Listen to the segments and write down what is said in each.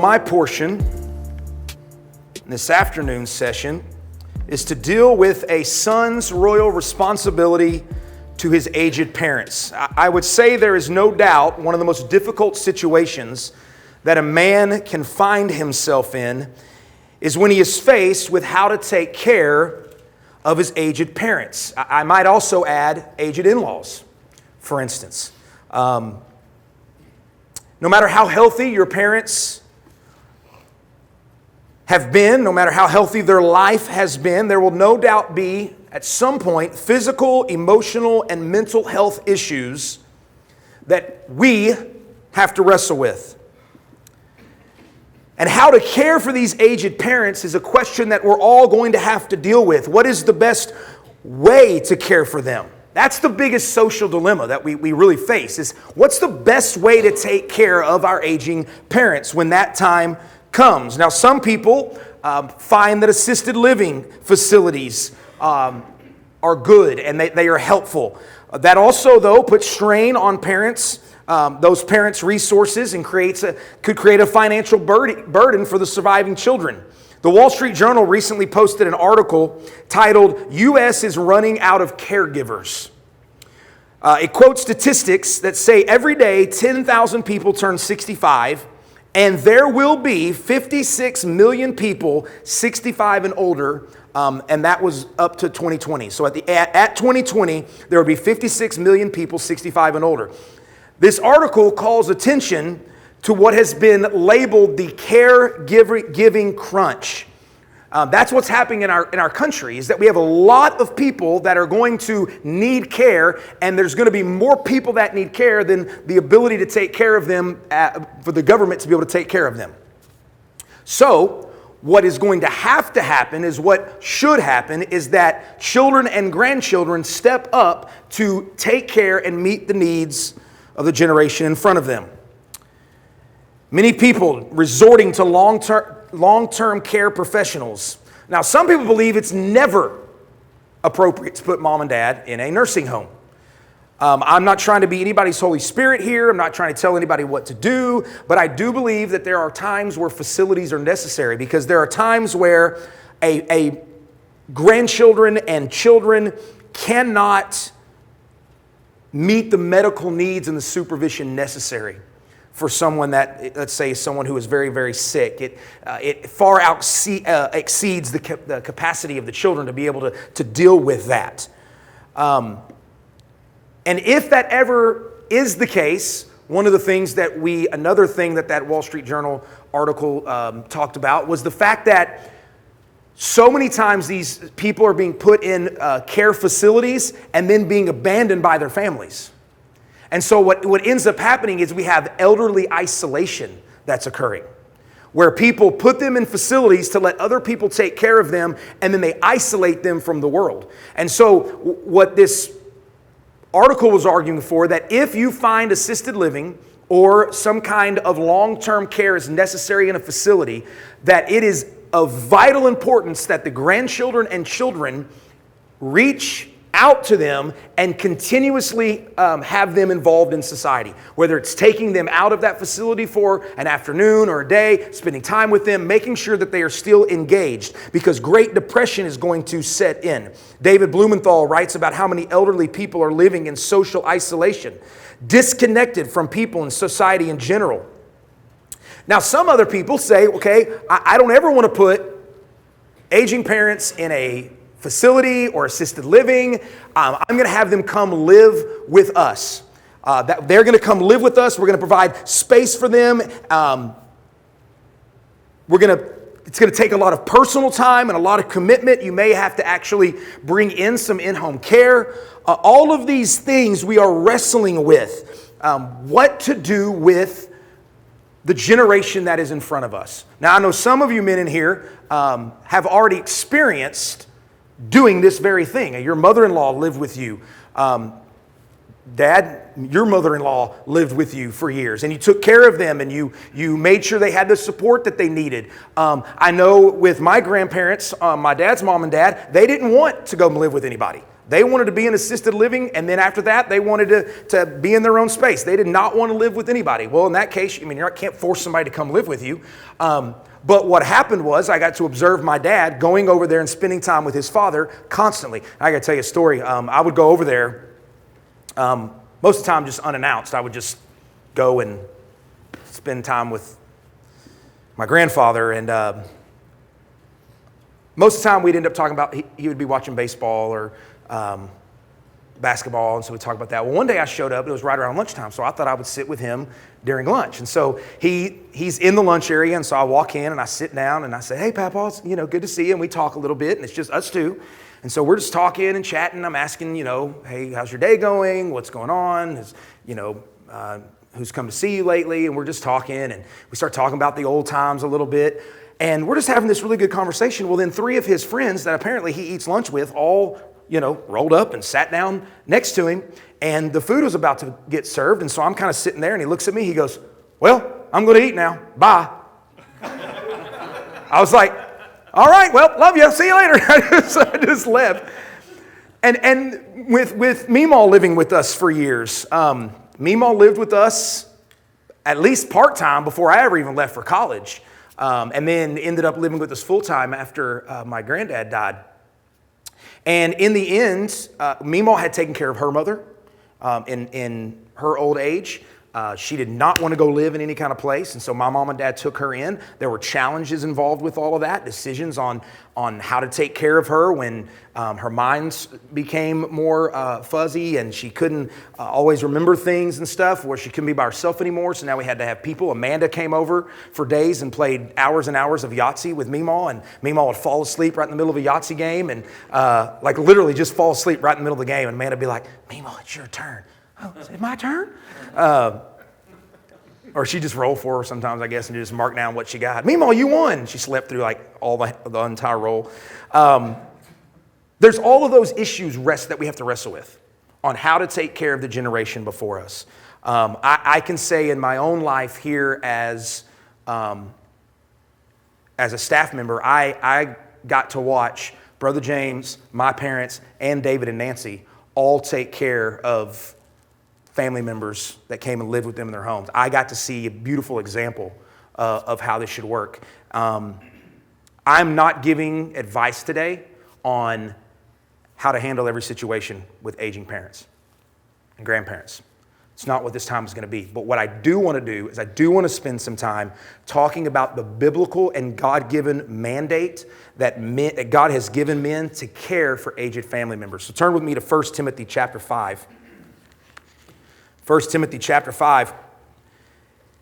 my portion in this afternoon session is to deal with a son's royal responsibility to his aged parents. I would say there is no doubt one of the most difficult situations that a man can find himself in is when he is faced with how to take care of his aged parents. I might also add aged in-laws, for instance. No matter how healthy your parents have been, no matter how healthy their life has been, there will no doubt be, at some point, physical, emotional, and mental health issues that we have to wrestle with. And how to care for these aged parents is a question that we're all going to have to deal with. What is the best way to care for them? That's the biggest social dilemma that we really face, is what's the best way to take care of our aging parents when that time comes? Now, some people find that assisted living facilities are good and they are helpful. That also, though, puts strain on parents, those parents' resources, and could create a financial burden for the surviving children. The Wall Street Journal recently posted an article titled, "U.S. is running out of caregivers." It quotes statistics that say every day 10,000 people turn 65, and there will be 56 million people 65 and older, and that was up to 2020. So at 2020, there will be 56 million people 65 and older. This article calls attention to what has been labeled the caregiving crunch. That's what's happening in our country, is that we have a lot of people that are going to need care, and there's going to be more people that need care than the ability to take care of them, for the government to be able to take care of them. So what is going to happen is what should happen is that children and grandchildren step up to take care and meet the needs of the generation in front of them. Many people resorting to long-term care professionals. Now, some people believe it's never appropriate to put mom and dad in a nursing home. I'm not trying to be anybody's Holy Spirit here. I'm not trying to tell anybody what to do, but I do believe that there are times where facilities are necessary, because there are times where a grandchildren and children cannot meet the medical needs and the supervision necessary for someone that, let's say, someone who is very, very sick. It far exceeds the capacity of the children to be able to deal with that. And if that ever is the case, another thing that Wall Street Journal article talked about was the fact that so many times these people are being put in care facilities and then being abandoned by their families. And so what ends up happening is we have elderly isolation that's occurring, where people put them in facilities to let other people take care of them, and then they isolate them from the world. And so what this article was arguing for, that if you find assisted living or some kind of long-term care is necessary in a facility, that it is of vital importance that the grandchildren and children reach out to them and continuously have them involved in society. Whether it's taking them out of that facility for an afternoon or a day, spending time with them, making sure that they are still engaged, because Great Depression is going to set in. David Blumenthal writes about how many elderly people are living in social isolation, disconnected from people and society in general. Now, some other people say, okay, I don't ever want to put aging parents in a facility or assisted living. I'm going to have them come live with us. They're going to come live with us. We're going to provide space for them. It's going to take a lot of personal time and a lot of commitment. You may have to actually bring in some in-home care. All of these things we are wrestling with. What to do with the generation that is in front of us. Now, I know some of you men in here have already experienced doing this very thing. Your mother-in-law lived with you. Dad, your mother-in-law lived with you for years, and you took care of them, and you made sure they had the support that they needed. I know with my grandparents, my dad's mom and dad, they didn't want to go live with anybody. They wanted to be in assisted living, and then after that, they wanted to be in their own space. They did not want to live with anybody. Well, in that case, you can't force somebody to come live with you. But what happened was I got to observe my dad going over there and spending time with his father constantly. I got to tell you a story. I would go over there. Most of the time just unannounced. I would just go and spend time with my grandfather, and most of the time we'd end up talking about, he would be watching baseball or basketball, and so we'd talk about that. Well, one day I showed up, it was right around lunchtime, so I thought I would sit with him during lunch. And so he's in the lunch area, and so I walk in and I sit down and I say, "Hey, Papa, it's, good to see you," and we talk a little bit, and it's just us two. And so we're just talking and chatting. I'm asking, "Hey, how's your day going? What's going on? Who's come to see you lately?" And we're just talking, and we start talking about the old times a little bit. And we're just having this really good conversation. Well, then 3 of his friends that apparently he eats lunch with all, rolled up and sat down next to him. And the food was about to get served. And so I'm kind of sitting there, and he looks at me. He goes, "Well, I'm going to eat now. Bye." I was like, "All right, well, love you. See you later." I just left. And with Meemaw living with us for years, Meemaw lived with us at least part-time before I ever even left for college, and then ended up living with us full-time after my granddad died. And in the end, Meemaw had taken care of her mother in her old age. She did not want to go live in any kind of place, and so my mom and dad took her in. There were challenges involved with all of that, decisions on how to take care of her when her mind became more fuzzy, and she couldn't always remember things and stuff, where she couldn't be by herself anymore, so now we had to have people. Amanda came over for days and played hours and hours of Yahtzee with Meemaw, and Meemaw would fall asleep right in the middle of a Yahtzee game, and literally just fall asleep right in the middle of the game, and Amanda would be like, "Meemaw, it's your turn." "Oh, is it my turn?" Or she'd just roll for her sometimes, I guess, and just mark down what she got. "Meemaw, you won." She slept through all the entire roll. There's all of those issues that we have to wrestle with on how to take care of the generation before us. I can say in my own life here as a staff member, I got to watch Brother James, my parents, and David and Nancy all take care of family members that came and lived with them in their homes. I got to see a beautiful example of how this should work. I'm not giving advice today on how to handle every situation with aging parents and grandparents. It's not what this time is going to be. But what I do want to do is I do want to spend some time talking about the biblical and God-given mandate that God has given men to care for aged family members. So turn with me to 1 Timothy chapter 5. 1 Timothy chapter 5.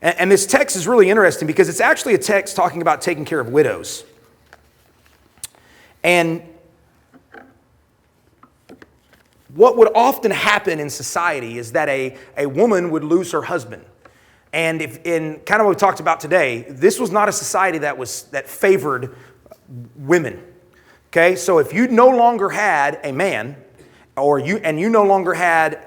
And this text is really interesting because it's actually a text talking about taking care of widows. And what would often happen in society is that a woman would lose her husband. And in kind of what we talked about today, this was not a society that favored women. Okay, so if you no longer had a man, you no longer had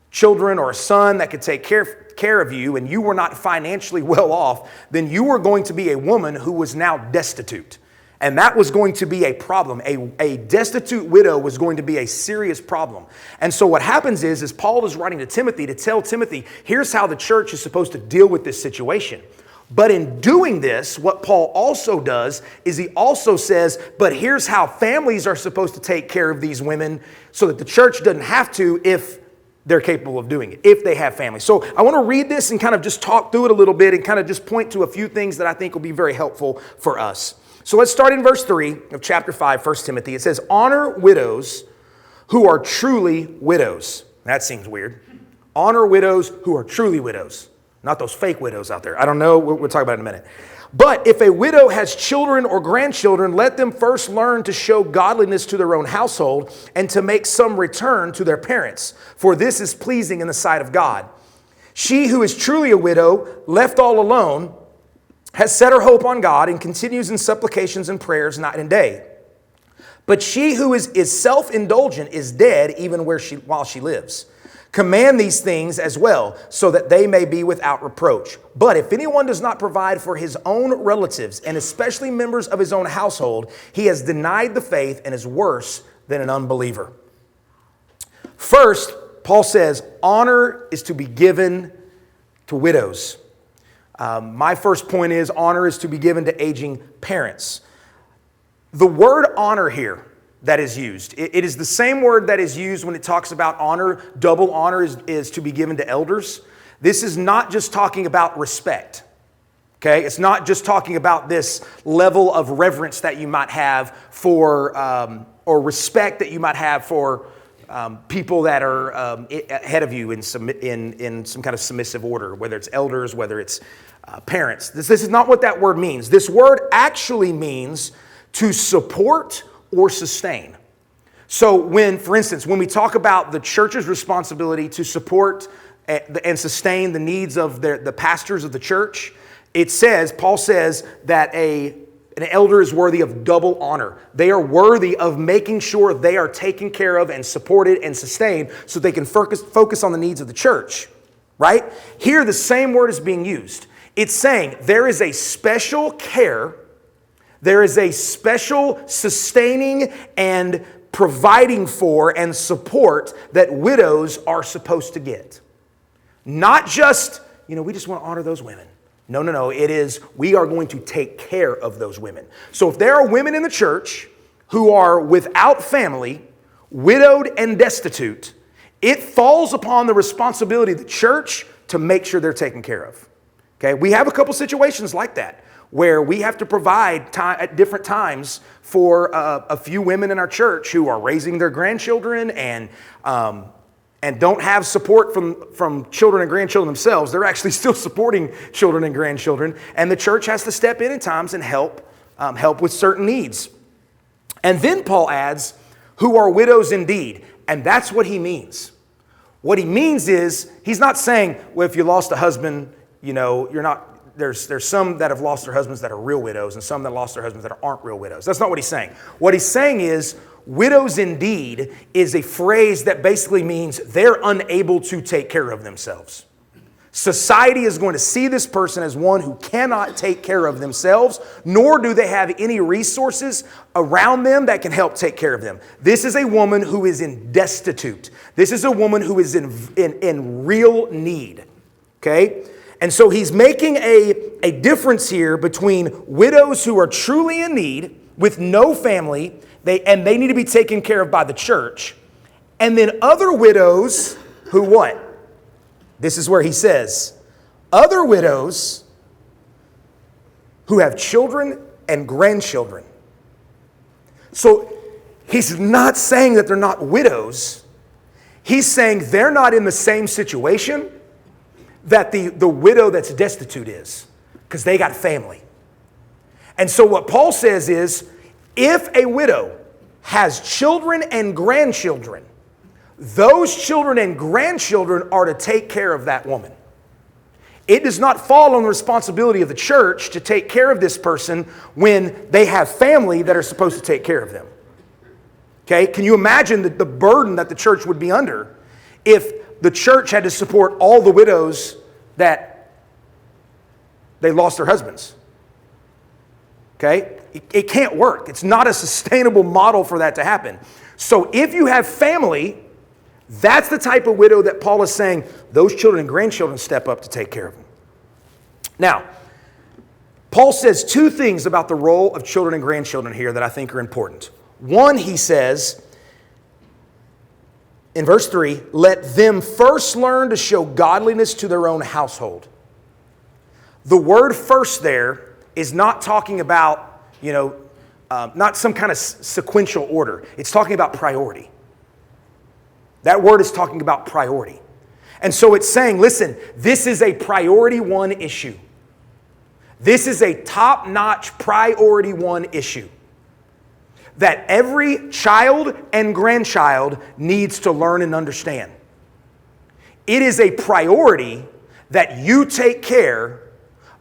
children or a son that could take care of you, and you were not financially well off, then you were going to be a woman who was now destitute. And that was going to be a problem. A destitute widow was going to be a serious problem. And so what happens is Paul is writing to Timothy to tell Timothy, here's how the church is supposed to deal with this situation. But in doing this, what Paul also does is he also says, but here's how families are supposed to take care of these women so that the church doesn't have to if they're capable of doing it, if they have families. So I want to read this and kind of just talk through it a little bit and kind of just point to a few things that I think will be very helpful for us. So let's start in verse 3 of chapter 5, 1 Timothy. It says, honor widows who are truly widows. That seems weird. Honor widows who are truly widows. Not those fake widows out there. I don't know. We'll talk about it in a minute. But if a widow has children or grandchildren, let them first learn to show godliness to their own household and to make some return to their parents, for this is pleasing in the sight of God. She who is truly a widow, left all alone, has set her hope on God and continues in supplications and prayers night and day. But she who is self-indulgent is dead even while she lives. Command these things as well, so that they may be without reproach. But if anyone does not provide for his own relatives, and especially members of his own household, he has denied the faith and is worse than an unbeliever. First, Paul says, honor is to be given to widows. My first point is honor is to be given to aging parents. The word honor here that is used, it is the same word that is used when it talks about honor. Double honor is to be given to elders. This is not just talking about respect. Okay, it's not just talking about this level of reverence that you might have for, or respect that you might have for people that are ahead of you in some kind of submissive order, whether it's elders, whether it's parents. This is not what that word means. This word actually means to support or sustain. So for instance, when we talk about the church's responsibility to support and sustain the needs of the pastors of the church, Paul says that an elder is worthy of double honor. They are worthy of making sure they are taken care of and supported and sustained so they can focus on the needs of the church, right? Here, the same word is being used. It's saying there is a special care, there is a special sustaining and providing for and support that widows are supposed to get. Not just, we just want to honor those women. No. It is, we are going to take care of those women. So if there are women in the church who are without family, widowed and destitute, it falls upon the responsibility of the church to make sure they're taken care of. Okay, we have a couple situations like that where we have to provide at different times for a few women in our church who are raising their grandchildren and don't have support from children and grandchildren themselves. They're actually still supporting children and grandchildren, and the church has to step in at times and help with certain needs. And then Paul adds, who are widows indeed, and that's what he means. What he means is, he's not saying, well, if you lost a husband, you're not. There's some that have lost their husbands that are real widows, and some that lost their husbands that aren't real widows. That's not what he's saying. What he's saying is, widows indeed is a phrase that basically means they're unable to take care of themselves. Society is going to see this person as one who cannot take care of themselves, nor do they have any resources around them that can help take care of them. This is a woman who is destitute. This is a woman who is in real need. Okay? And so he's making a difference here between widows who are truly in need with no family, and they need to be taken care of by the church, and then other widows who what? This is where he says, other widows who have children and grandchildren. So he's not saying that they're not widows. He's saying they're not in the same situation that the widow that's destitute is, because they got family. And so what Paul says is, if a widow has children and grandchildren, those children and grandchildren are to take care of that woman. It does not fall on the responsibility of the church to take care of this person when they have family that are supposed to take care of them. Okay? Can you imagine the burden that the church would be under if the church had to support all the widows that they lost their husbands? Okay? It can't work. It's not a sustainable model for that to happen. So if you have family, that's the type of widow that Paul is saying those children and grandchildren step up to take care of them. Now, Paul says two things about the role of children and grandchildren here that I think are important. One, he says, in verse 3, let them first learn to show godliness to their own household. The word first there is not talking about, not some kind of sequential order. It's talking about priority. That word is talking about priority. And so it's saying, listen, this is a priority one issue. This is a top-notch priority one issue that every child and grandchild needs to learn and understand. It is a priority that you take care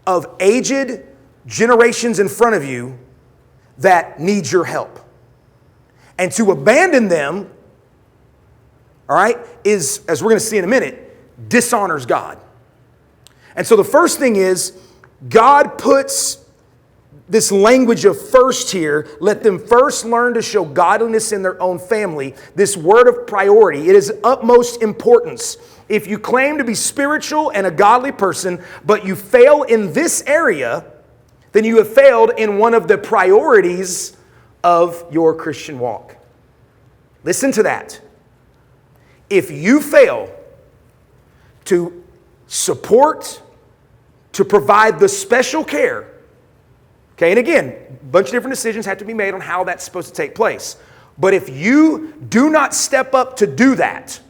of aged generations in front of you that need your help. And to abandon them all right, is, as we're going to see in a minute, dishonors God. And so the first thing is, God puts this language of first here. Let them first learn to show godliness in their own family. This word of priority, it is utmost importance. If you claim to be spiritual and a godly person, but you fail in this area, then you have failed in one of the priorities of your Christian walk. Listen to that. If you fail to support, to provide the special care, okay, and again, a bunch of different decisions have to be made on how that's supposed to take place. But if you do not step up to do that,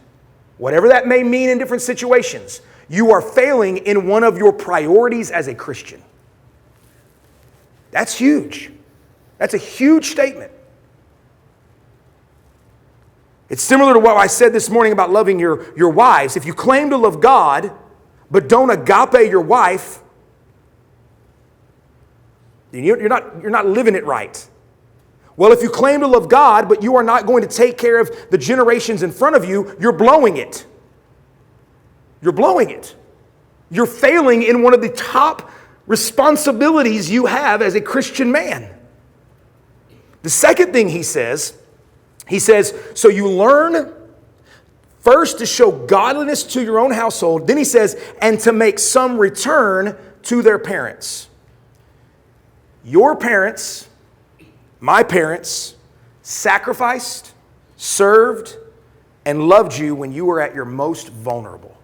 whatever that may mean in different situations, you are failing in one of your priorities as a Christian. That's huge. That's a huge statement. It's similar to what I said this morning about loving your wives. If you claim to love God, but don't agape your wife, then you're not living it right. Well, if you claim to love God, but you are not going to take care of the generations in front of you, you're blowing it. You're blowing it. You're failing in one of the top responsibilities you have as a Christian man. The second thing he says, so you learn first to show godliness to your own household. Then he says, and to make some return to their parents. Your parents, my parents, sacrificed, served, and loved you when you were at your most vulnerable.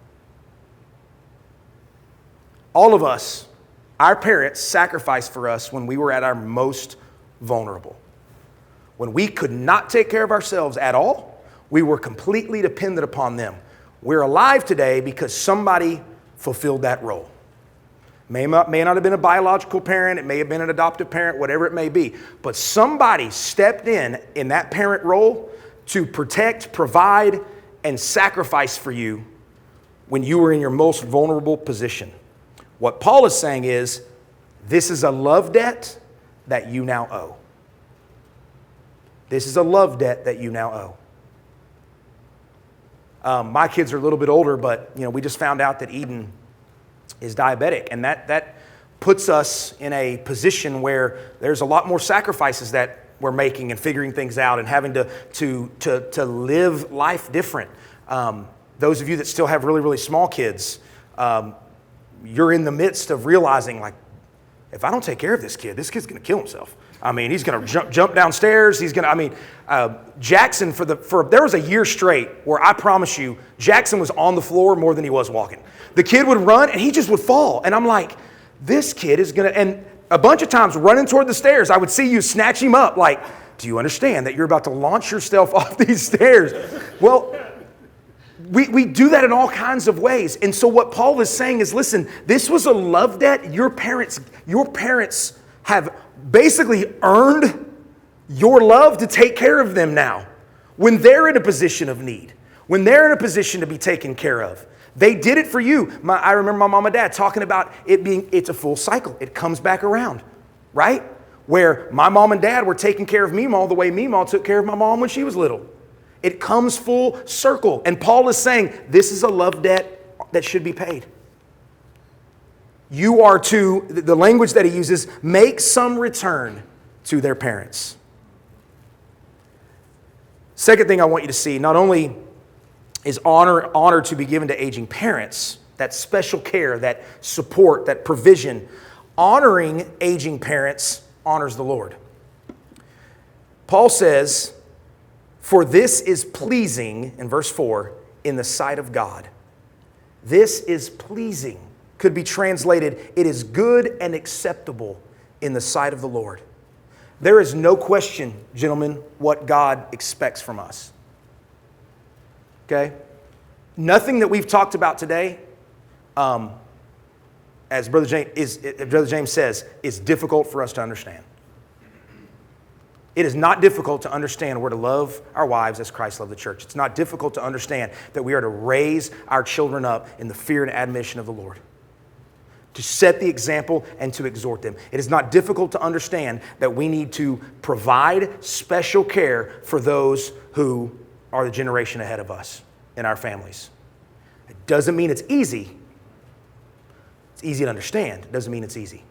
All of us, our parents sacrificed for us when we were at our most vulnerable. When we could not take care of ourselves at all, we were completely dependent upon them. We're alive today because somebody fulfilled that role. May not have been a biological parent, it may have been an adoptive parent, whatever it may be. But somebody stepped in that parent role to protect, provide, and sacrifice for you when you were in your most vulnerable position. What Paul is saying is, this is a love debt that you now owe. This is a love debt that you now owe. My kids are a little bit older, but we just found out that Eden is diabetic, and that puts us in a position where there's a lot more sacrifices that we're making and figuring things out and having to live life different. Those of you that still have really, really small kids, you're in the midst of realizing, like, if I don't take care of this kid's going to kill himself. I mean, he's going to jump downstairs. Jackson, there was a year straight where I promise you, Jackson was on the floor more than he was walking. The kid would run and he just would fall. And I'm like, this kid is going to, and a bunch of times running toward the stairs, I would see you snatch him up like, do you understand that you're about to launch yourself off these stairs? Well, we do that in all kinds of ways. And so what Paul is saying is, listen, this was a love debt. Your parents have basically earned your love to take care of them now. When they're in a position of need, when they're in a position to be taken care of, they did it for you. I remember my mom and dad talking about it's a full cycle. It comes back around, right? Where my mom and dad were taking care of Meemaw the way Meemaw took care of my mom when she was little. It comes full circle. And Paul is saying this is a love debt that should be paid. You are to, the language that he uses, make some return to their parents. Second thing I want you to see, not only is honor to be given to aging parents, that special care, that support, that provision, honoring aging parents honors the Lord. Paul says, for this is pleasing, in verse 4, in the sight of God. This is pleasing. Could be translated, it is good and acceptable in the sight of the Lord. There is no question, gentlemen, what God expects from us. Okay? Nothing that we've talked about today, as Brother James says, is difficult for us to understand. It is not difficult to understand we're to love our wives as Christ loved the church. It's not difficult to understand that we are to raise our children up in the fear and admonition of the Lord, to set the example and to exhort them. It is not difficult to understand that we need to provide special care for those who are the generation ahead of us. in our families. It doesn't mean it's easy. It's easy to understand. It doesn't mean it's easy.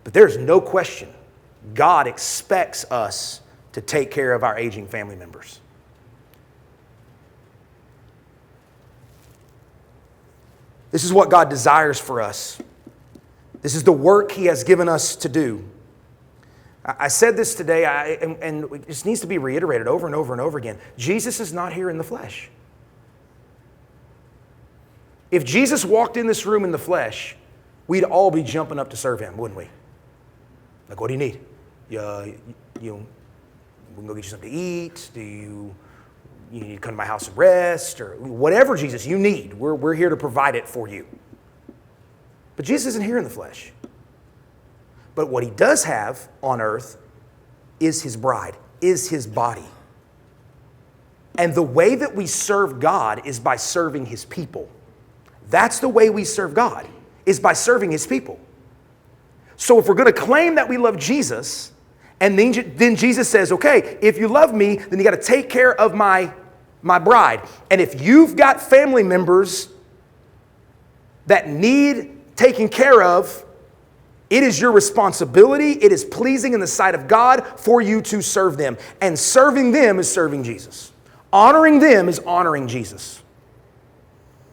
But there's no question God expects us to take care of our aging family members. This is what God desires for us. This is the work He has given us to do. I said this today, and it just needs to be reiterated over and over and over again. Jesus is not here in the flesh. If Jesus walked in this room in the flesh, we'd all be jumping up to serve Him, wouldn't we? Like, what do you need? We can go get you something to eat. You need to come to my house and rest, or whatever, Jesus, you need. We're here to provide it for you. But Jesus isn't here in the flesh. But what He does have on earth is His bride, is His body. And the way that we serve God is by serving His people. That's the way we serve God, is by serving His people. So if we're going to claim that we love Jesus, and then Jesus says, okay, if you love me, then you got to take care of my bride. And if you've got family members that need taken care of, it is your responsibility, it is pleasing in the sight of God for you to serve them. And serving them is serving Jesus. Honoring them is honoring Jesus.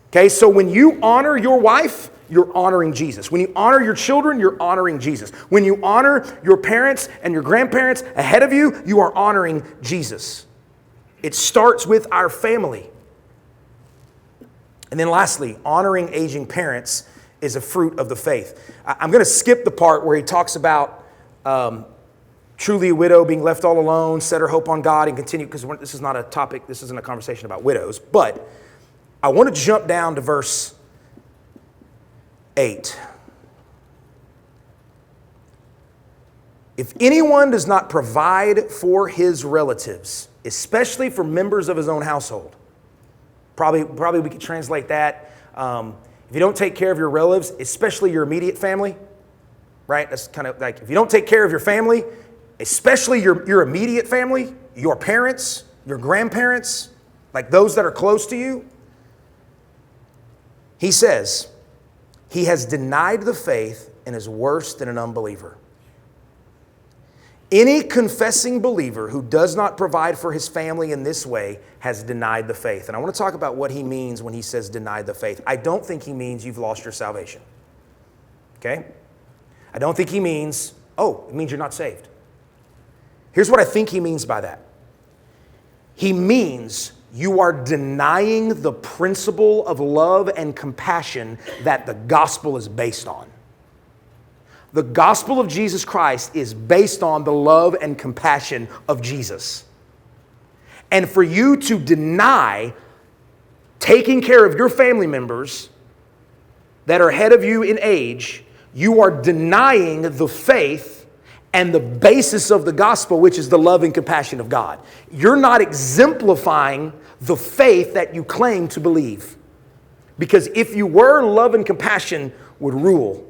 Okay, so when you honor your wife, you're honoring Jesus. When you honor your children, you're honoring Jesus. When you honor your parents and your grandparents ahead of you, you are honoring Jesus. It starts with our family. And then lastly, honoring aging parents is a fruit of the faith. I'm going to skip the part where he talks about truly a widow being left all alone, set her hope on God, and continue, because this is not a topic, this isn't a conversation about widows. But I want to jump down to verse 8. If anyone does not provide for his relatives, especially for members of his own household, probably we could translate that. If you don't take care of your relatives, especially your immediate family, right? That's kind of like, if you don't take care of your family, especially your immediate family, your parents, your grandparents, like those that are close to you, he says, he has denied the faith and is worse than an unbeliever. Any confessing believer who does not provide for his family in this way has denied the faith. And I want to talk about what he means when he says denied the faith. I don't think he means you've lost your salvation. Okay? I don't think he means, it means you're not saved. Here's what I think he means by that. He means you are denying the principle of love and compassion that the gospel is based on. The gospel of Jesus Christ is based on the love and compassion of Jesus. And for you to deny taking care of your family members that are ahead of you in age, you are denying the faith and the basis of the gospel, which is the love and compassion of God. You're not exemplifying the faith that you claim to believe. Because if you were, love and compassion would rule.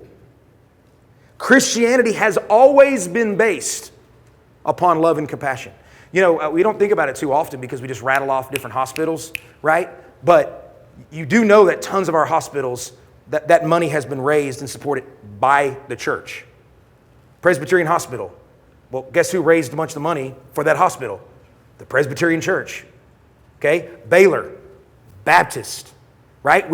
Christianity has always been based upon love and compassion. You know, we don't think about it too often because we just rattle off different hospitals, right? But you do know that tons of our hospitals, that money has been raised and supported by the church. Presbyterian Hospital. Well, guess who raised a bunch of the money for that hospital? The Presbyterian Church. Okay? Baylor. Baptist. Right?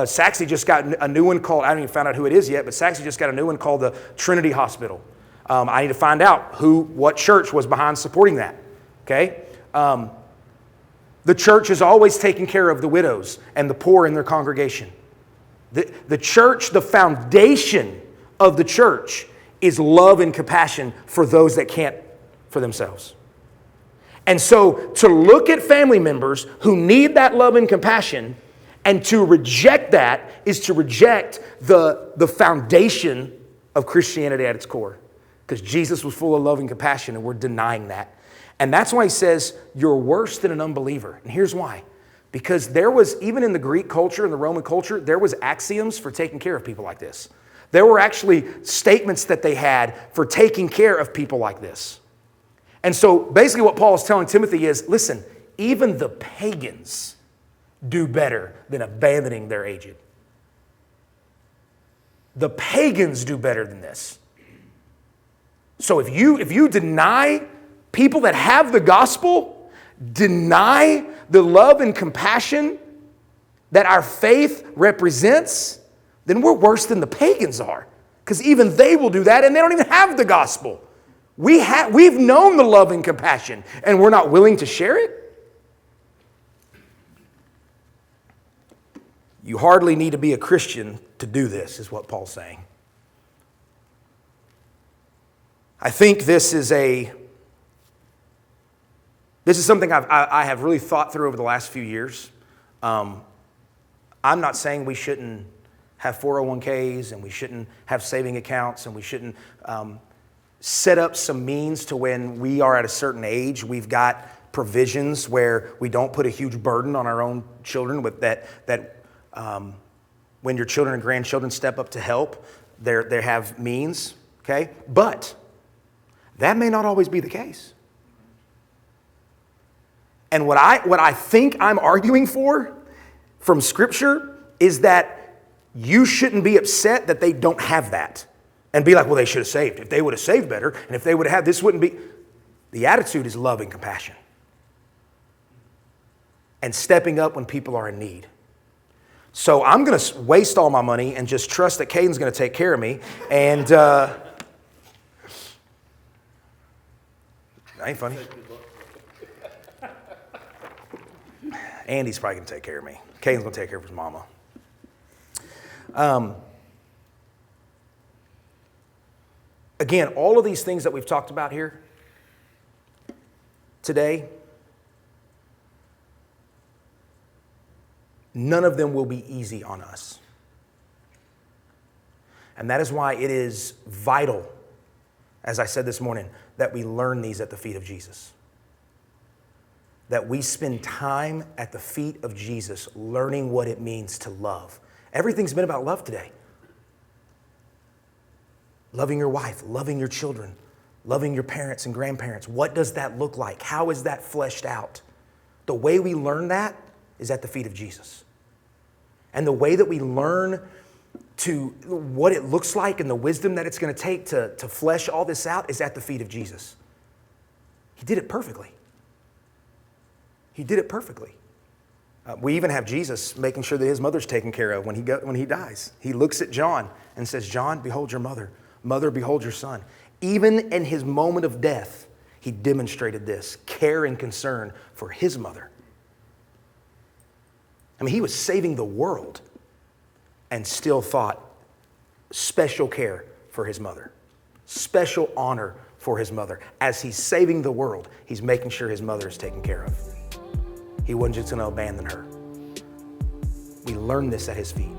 Saxe just got a new one called, I haven't even found out who it is yet, but Saxe just got a new one called the Trinity Hospital. I need to find out what church was behind supporting that. Okay? The church has always taken care of the widows and the poor in their congregation. The church, the foundation of the church is love and compassion for those that can't for themselves. And so to look at family members who need that love and compassion and to reject that is to reject the foundation of Christianity at its core. Because Jesus was full of love and compassion and we're denying that. And that's why he says you're worse than an unbeliever. And here's why. Because there was, even in the Greek culture and the Roman culture, there was axioms for taking care of people like this. There were actually statements that they had for taking care of people like this. And so basically what Paul is telling Timothy is, listen, even the pagans do better than abandoning their aged. The pagans do better than this. So if you deny people that have the gospel, deny the love and compassion that our faith represents, then we're worse than the pagans are. Because even they will do that and they don't even have the gospel. We've known the love and compassion and we're not willing to share it. You hardly need to be a Christian to do this, is what Paul's saying. I think this is something I have really thought through over the last few years. I'm not saying we shouldn't have 401ks and we shouldn't have saving accounts and we shouldn't set up some means to when we are at a certain age, we've got provisions where we don't put a huge burden on our own children with that when your children and grandchildren step up to help, they have means, okay? But that may not always be the case. And what I think I'm arguing for from Scripture is that you shouldn't be upset that they don't have that and be like, well, they should have saved. If they would have saved better, and if they would have had, this wouldn't be. The attitude is love and compassion and stepping up when people are in need. So I'm going to waste all my money and just trust that Caden's going to take care of me. And ain't funny. Andy's probably going to take care of me. Caden's going to take care of his mama. Again, all of these things that we've talked about here today, none of them will be easy on us. And that is why it is vital, as I said this morning, that we learn these at the feet of Jesus. That we spend time at the feet of Jesus learning what it means to love. Everything's been about love today. Loving your wife, loving your children, loving your parents and grandparents. What does that look like? How is that fleshed out? The way we learn that is at the feet of Jesus. And the way that we learn to what it looks like and the wisdom that it's going to take to flesh all this out is at the feet of Jesus. He did it perfectly. He did it perfectly. We even have Jesus making sure that his mother's taken care of when he dies. He looks at John and says, John, behold your mother. Mother, behold your son. Even in his moment of death, he demonstrated this care and concern for his mother. I mean, he was saving the world and still thought special care for his mother, special honor for his mother. As he's saving the world, he's making sure his mother is taken care of. He wasn't just going to abandon her. We learn this at his feet.